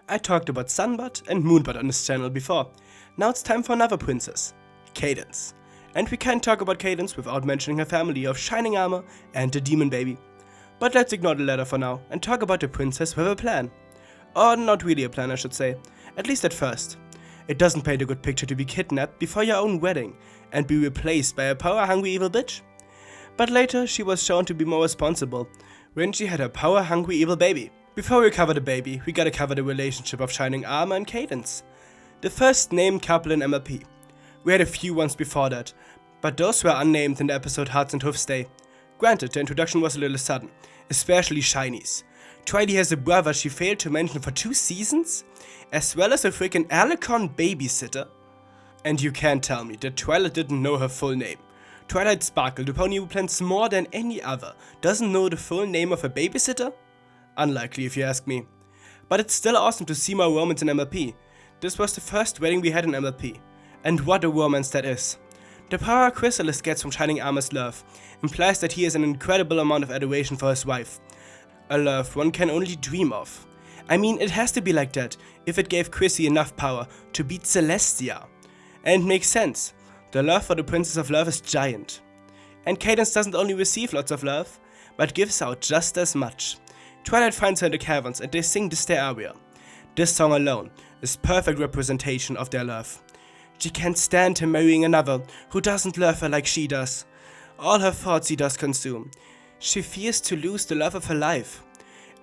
I talked about Sunbud and Moonbud on this channel before. Now it's time for another princess, Cadance. And we can't talk about Cadance without mentioning her family of Shining Armor and the Demon Baby. But let's ignore the latter for now and talk about the princess with a plan. Or not really a plan, I should say, at least at first. It doesn't paint a good picture to be kidnapped before your own wedding and be replaced by a power-hungry evil bitch. But later she was shown to be more responsible when she had her power-hungry evil baby. Before we cover the baby, we gotta cover the relationship of Shining Armor and Cadance, the first named couple in MLP. We had a few ones before that, but those were unnamed in the episode Hearts and Hoofs Day. Granted, the introduction was a little sudden, especially Shiny's. Twilight has a brother she failed to mention for 2 seasons, as well as a freaking Alicon babysitter. And you can't tell me that Twilight didn't know her full name. Twilight Sparkle, the pony who plans more than any other, doesn't know the full name of a babysitter? Unlikely if you ask me. But it's still awesome to see more romance in MLP. This was the first wedding we had in MLP. And what a romance that is. The power Chrysalis gets from Shining Armor's love implies that he has an incredible amount of adoration for his wife. A love one can only dream of. I mean, it has to be like that if it gave Chrissy enough power to beat Celestia. And it makes sense. The love for the Princess of Love is giant. And Cadance doesn't only receive lots of love, but gives out just as much. Twilight finds her in the caverns and they sing this their aria. This song alone is perfect representation of their love. She can't stand him marrying another who doesn't love her like she does. All her thoughts he does consume. She fears to lose the love of her life.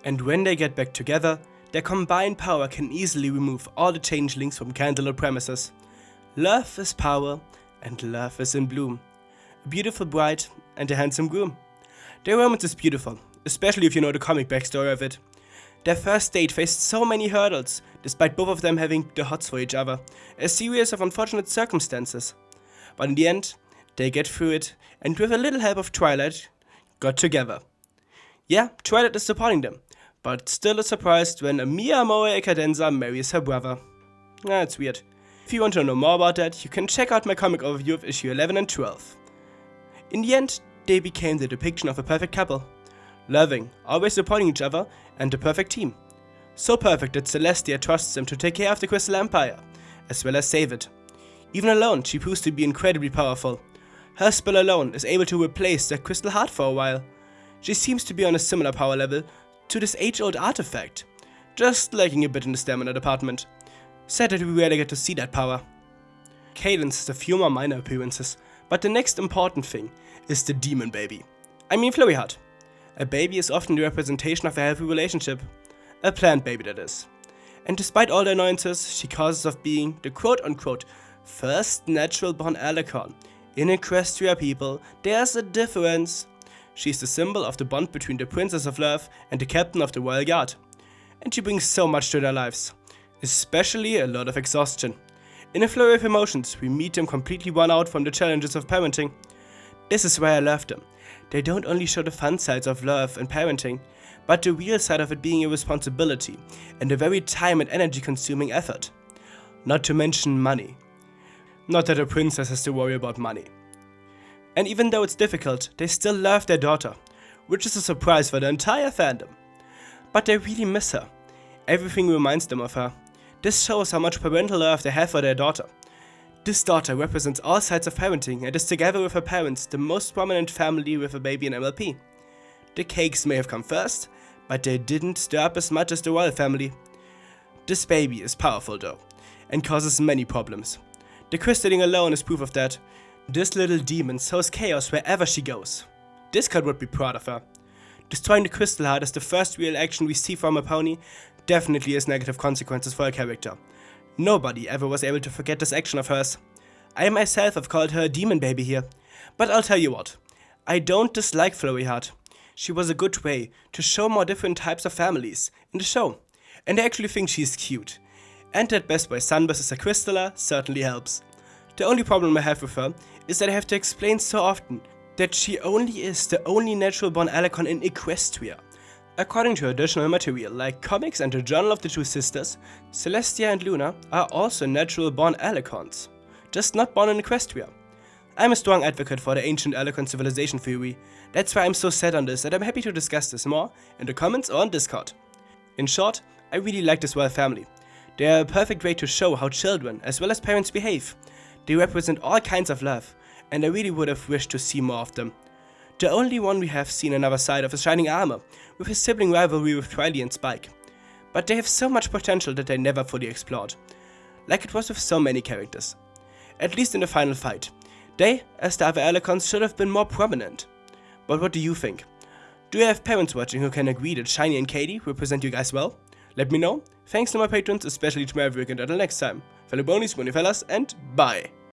And when they get back together, their combined power can easily remove all the changelings from candlelit premises. Love is power, and love is in bloom. A beautiful bride and a handsome groom. Their romance is beautiful, especially if you know the comic backstory of it. Their first date faced so many hurdles, despite both of them having the hots for each other, a series of unfortunate circumstances. But in the end, they get through it, and with a little help of Twilight, got together. Yeah, Twilight is supporting them, but still is surprised when a Mia Moe Cadenza marries her brother. It's weird. If you want to know more about that, you can check out my comic overview of issue 11 and 12. In the end, they became the depiction of a perfect couple. Loving, always supporting each other, and the perfect team. So perfect that Celestia trusts them to take care of the Crystal Empire, as well as save it. Even alone, she proves to be incredibly powerful. Her spell alone is able to replace the Crystal Heart for a while. She seems to be on a similar power level to this age-old artifact, just lacking a bit in the stamina department. Sad that we rarely get to see that power. Cadance has a few more minor appearances, but the next important thing is the Demon Baby. I mean Flurry Heart. A baby is often the representation of a healthy relationship. A planned baby, that is. And despite all the annoyances she causes of being the quote-unquote first natural-born Alicon, in Equestria people, there's a difference. She's the symbol of the bond between the Princess of Love and the Captain of the Royal Guard. And she brings so much to their lives. Especially a lot of exhaustion. In a flurry of emotions, we meet them completely worn out from the challenges of parenting. This is why I love them. They don't only show the fun sides of love and parenting, but the real side of it being a responsibility and a very time and energy consuming effort. Not to mention money. Not that a princess has to worry about money. And even though it's difficult, they still love their daughter, which is a surprise for the entire fandom. But they really miss her. Everything reminds them of her. This shows how much parental love they have for their daughter. This daughter represents all sides of parenting and is together with her parents the most prominent family with a baby in MLP. The cakes may have come first, but they didn't stir up as much as the royal family. This baby is powerful though, and causes many problems. The crystalline alone is proof of that. This little demon sows chaos wherever she goes. Discord would be proud of her. Destroying the Crystal Heart as the first real action we see from a pony definitely has negative consequences for her character. Nobody ever was able to forget this action of hers. I myself have called her a demon baby here. But I'll tell you what, I don't dislike Flurry Heart. She was a good way to show more different types of families in the show. And I actually think she's cute. And that Best Boy Sun vs. a Crystala certainly helps. The only problem I have with her is that I have to explain so often that she only is the only natural-born Alicon in Equestria. According to additional material like comics and the Journal of the Two Sisters, Celestia and Luna are also natural-born Alicons, just not born in Equestria. I'm a strong advocate for the ancient Alicon civilization theory. That's why I'm so set on this, and I'm happy to discuss this more in the comments or on Discord. In short, I really like this royal family. They are a perfect way to show how children, as well as parents, behave. They represent all kinds of love, and I really would have wished to see more of them. The only one we have seen another side of is Shining Armor, with his sibling rivalry with Riley and Spike. But they have so much potential that they never fully explored, like it was with so many characters. At least in the final fight. They, as the other Alicons, should have been more prominent. But what do you think? Do you have parents watching who can agree that Shiny and Katie represent you guys well? Let me know. Thanks to my patrons, especially to Maverick, and until next time. Fellow Bonies, Bonifellas, and bye!